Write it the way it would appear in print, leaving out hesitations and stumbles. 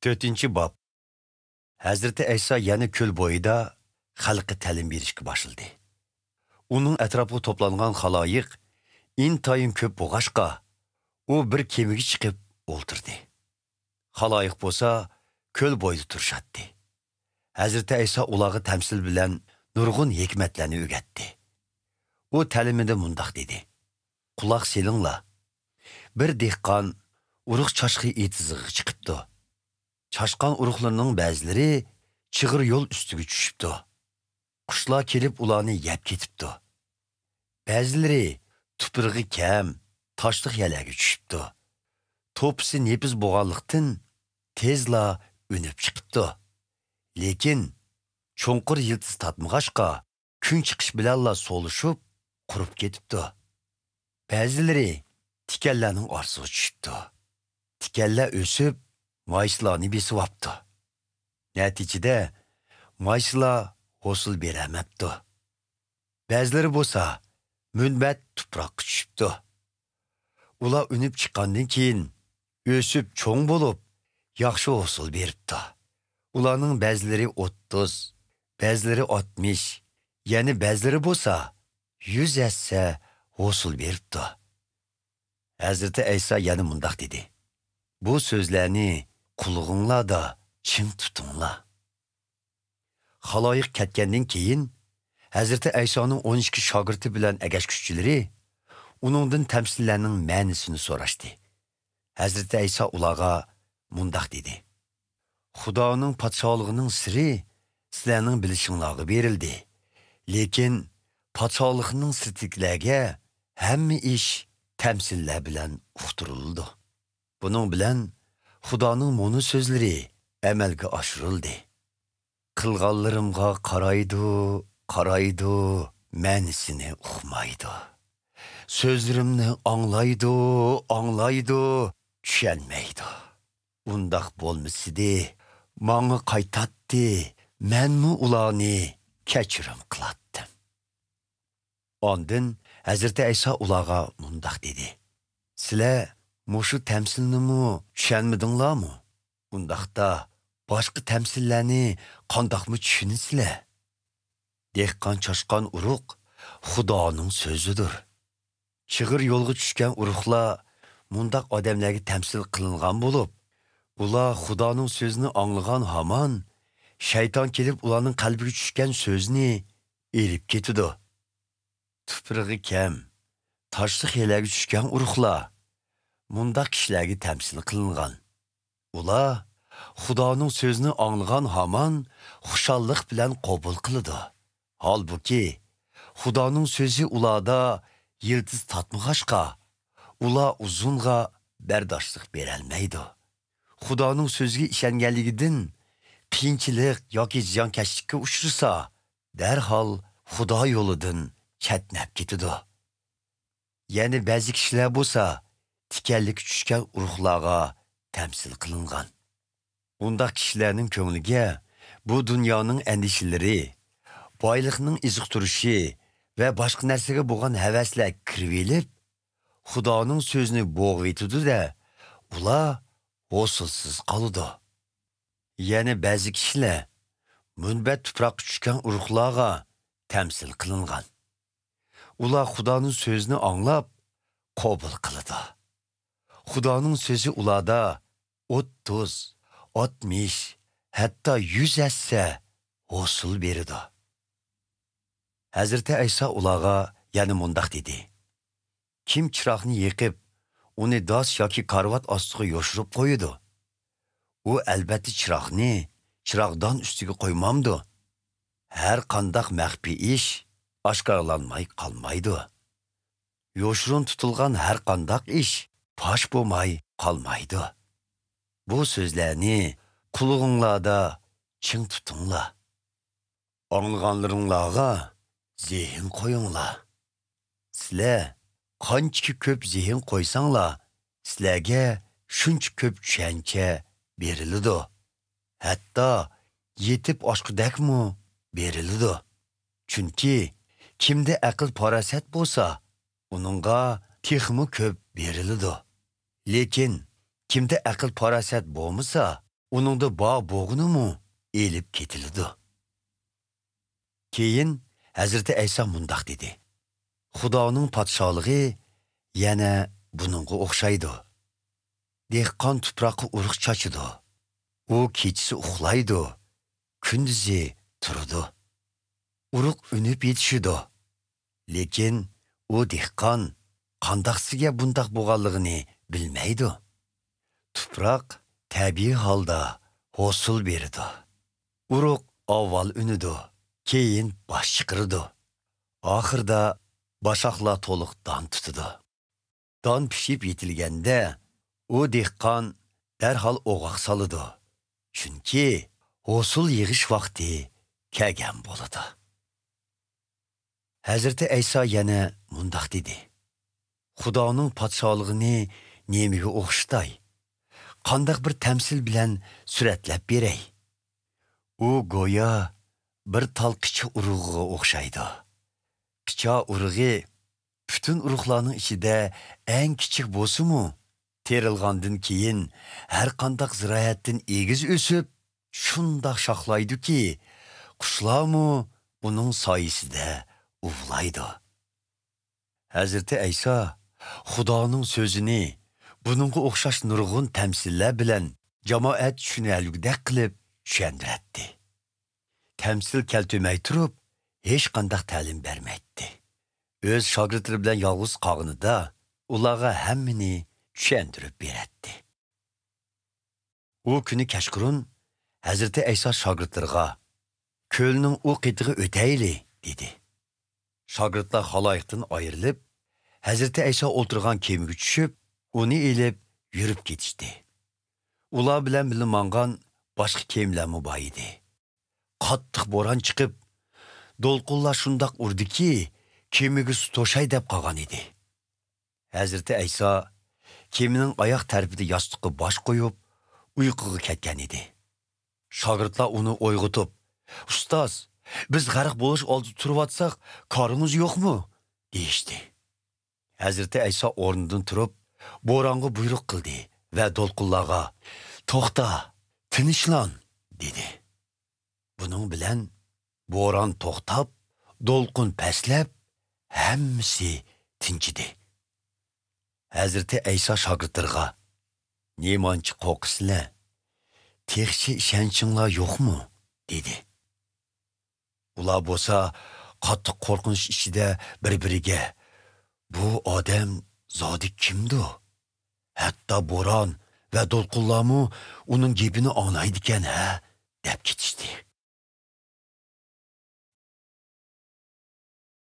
4. bab. Hazreti İsa yana ko'l bo'yida xalqqa ta'lim berishga başladı. Uning atrofiga to'plangan xaloyiq intayin ko'p bo'lg'ashqa, u bir kemiga chiqib o'ltirdi. Xaloyiq bo'lsa ko'l bo'yida turishatdi. Hazreti İsa ularga tamsil bilan nurg'un hikmatlarni o'rgatdi. U ta'limida mundaq dedi: "Quloq selinglar. Bir dehqon urug' chashqi etizig'iga chiqibdi. Çaşqan urug'larning ba'zilari chig'ir yo'l ustiga tushibdi. Qushlar kelib ularni yeb ketibdi. Ba'zilari tuprog'i kam, toshliq yerlarga tushibdi. To'pisi nepiz bo'lganlikdan tezla unib chiqibdi. Lekin cho'nqir yildiz tatmag'ashqa kun chiqish bilanla so'lishib, qurib ketibdi. Ba'zilari tikanlarning orsiga tushibdi. Tikanlar o'sib maysalarni besivapti. Natijada maysalar hosil beramabdi. Ba'zilari bo'lsa munbat tuproqqa tushibdi. Ular unib chiqqandan keyin o'sib cho'ng bo'lib, yaxshi hosil beribdi. Ularning ba'zilari 30, ba'zilari 60, yana ba'zilari bo'lsa 100 hassa hosil beribdi. Hazreti İsa yana mundaq dedi: "Bu so'zlarni qulog'inglarda ching tutinglar." Xaloyiq ketgandan keyin Hazreti İsa'ning 12 shogirdi bilan agashkuchilari uningdan tamsillarning ma'nosini so'rashdi. Hazreti İsa ularga mundaq dedi: "Xudoning podshohligining siri sizlarning bilishinglarga berildi. Lekin podshohlikning sirtiklarga hamma ish tamsillar bilan uqtirildi. Buning bilan Xudoning mo'ni so'zlari amalga oshirildi. Qilganlarimga qaraydi, ma'nisini uqmaydi. So'zlarimni anglaydi, tushunmaydi. Undaq bo'lmasidi, menga qaytatdi, menmi ularni kechirim qilatdim." Ondan Hazreti İsa ularga mundaq dedi: "Sizlar mushu tamsilnimi tushunmadinglarmi? Undaqda boshqa tamsillarni qandoqmi tushunasizlar? Dehqon chashqan urug' Xudoning so'zidir. Chig'ir yo'lga tushgan urug'lar mundaq odamlarga tamsil qilingan bo'lib, ular Xudoning so'zini anglagan hamon shayton kelib ularning qalbiga tushgan so'zni erib ketadi. Tuprog'i kam, toshliq yerlarga tushgan urug'lar mundaq kishilarga tamsil qilingan. Ular Xudoning so'zini anglagan hamon xushallik bilan qabul qiladi. Halbuki Xudoning so'zi ularda yildiz tatmag'ashqa, ular uzunga bardoshlik berolmaydi. Xudoning so'ziga ishonganligidan qiyinchilik yoki ziyonkashlikka uchrasa, darhol Xudo yo'lidan chatnab ketadi. Yana ba'zi kishilar bo'lsa, tikanlik tushgan urug'larga tamsil qilingan. Undaq kishilarning ko'ngliga bu dunyoning andishalari, boylikning iziq turishi va boshqa narsaga bo'lgan havaslar kirib, Xudoning so'zini bo'g'itadi-da, ular hosilsiz qoladi. Yana ba'zi kishilar munbat tuproqqa tushgan urug'larga tamsil qilingan. Ular Xudoning so'zini anglab, qabul qiladi. Xudoning so'zi ularda 30, 60, hatto 100 hassa hosil beradi. Hazreti İsa ularga yana mundaq dedi: "Kim chiroqni yiqib, uni dos yoki karvat ostiga yoshirib qo'yadi, u albatta chiroqdan ustiga qo'ymamdi. Har qanday maxfiy ish oshkorlanmay qolmaydi. Yoshirun tutilgan har qanday ish fosh bo'lmay qolmaydi. Bu so'zlarni qulog'inglarda ching tutinglar. Anglaganlaringlarga zehn qo'yinglar. Sizlar qancha ko'p zehn qo'ysanglar, sizlarga shuncha ko'p tushuncha beriladi. Hatto yetib oshqidakmi beriladi. Chunki kimda aql farosat bo'lsa, uningga texmi ko'p beriladi. Lekin kimda aql farosat bo'lmasa, uningda bog' bo'g'inimi elib ketildi. Keyin Hazreti Ayso mundaq dedi: Xudoning podshohligi yana buningga o'xshaydi. Dehqon tuproqqa urug' chachidi. U kechasi uxlaydi, kunduzi turadi. Urug' unib yetishidi. Lekin u dehqon qandaqsiga bundaq bo'lganligini bilmaydi. Tuproq tabiiy holda hosil beradi. Urug' avval unidi, keyin bosh chiqirdi. Oxirida bashaqlar to'liq don tutadi. Don pishib yetilganda u dehqon darhol o'g'oq soladi. Chunki hosil yig'ish vaqti kelgan bo'ladi. Hazreti Ayso yana mundaq dedi: Xudoning podshohligini nemiga o'xshatay? Qandaq bir tamsil bilan suratlab beray? U go'yo bir tal qicha urug'iga o'xshaydi. Qicha urug'i bütün urug'larning ichida eng kichik bo'lsa-mu, terilgandan keyin har qandaq ziroatdan egiz o'sib, shundoq shoxlaydi-ki, qushlarmu uning soyasida uvlaydi. Hazreti Ayso Xudoning so'zini buningga o'xshash nurg'un tamsillar bilan jamoat tushunarlikdek qilib tushundiratdi. Tamsil keltirmay turib, hech qandaq ta'lim bermaydi. O'z shogirdlari bilan yolg'iz qolganida ularga hammani tushuntirib beradi. U kuni kechqurun Hazreti Ayso shogirdlariga ko'lning u qetig'i o'tayli dedi. Shogirdlar xaloyiqdan ayrilib, Hazreti Ayso o'tirgan kemaga tushib, uni elib yurib ketishdi. Ular bilan birga mangan boshqa kemalar bor edi. Qattiq bo'ron chiqib, do'lqinlar shundoq urdiki, kemaga su to'shay deb qolgan edi. Hazreti Ayso kemaning oyoq tarafida yostiqqa bosh qo'yib, uyquga ketgan edi. Shogirdlar uni uyg'otib, "Ustoz, biz g'arq bo'lish oldida turib-atsak, korimiz yo'qmi?" deyishdi. Hazreti Ayso o'rnidan turib, bo'ronga buyruq qildi va do'lqinlarga "To'xta, tinchlan" dedi. Buning bilan bo'ron to'xtab, do'lqin pastlab, hammasi tinchidi. Hazreti Ayso shogirdlarga "Nemanchi qo'rqisizlar? Texchi ishonchinglar yo'qmi?" dedi. Ular bo'lsa qattiq qo'rqinish ichida bir-biriga "Bu odam zodi kimdi? Hatto bo'ron va do'lqinlarmi uning gapini anglaydi ekan, ha?" deb ketishdi.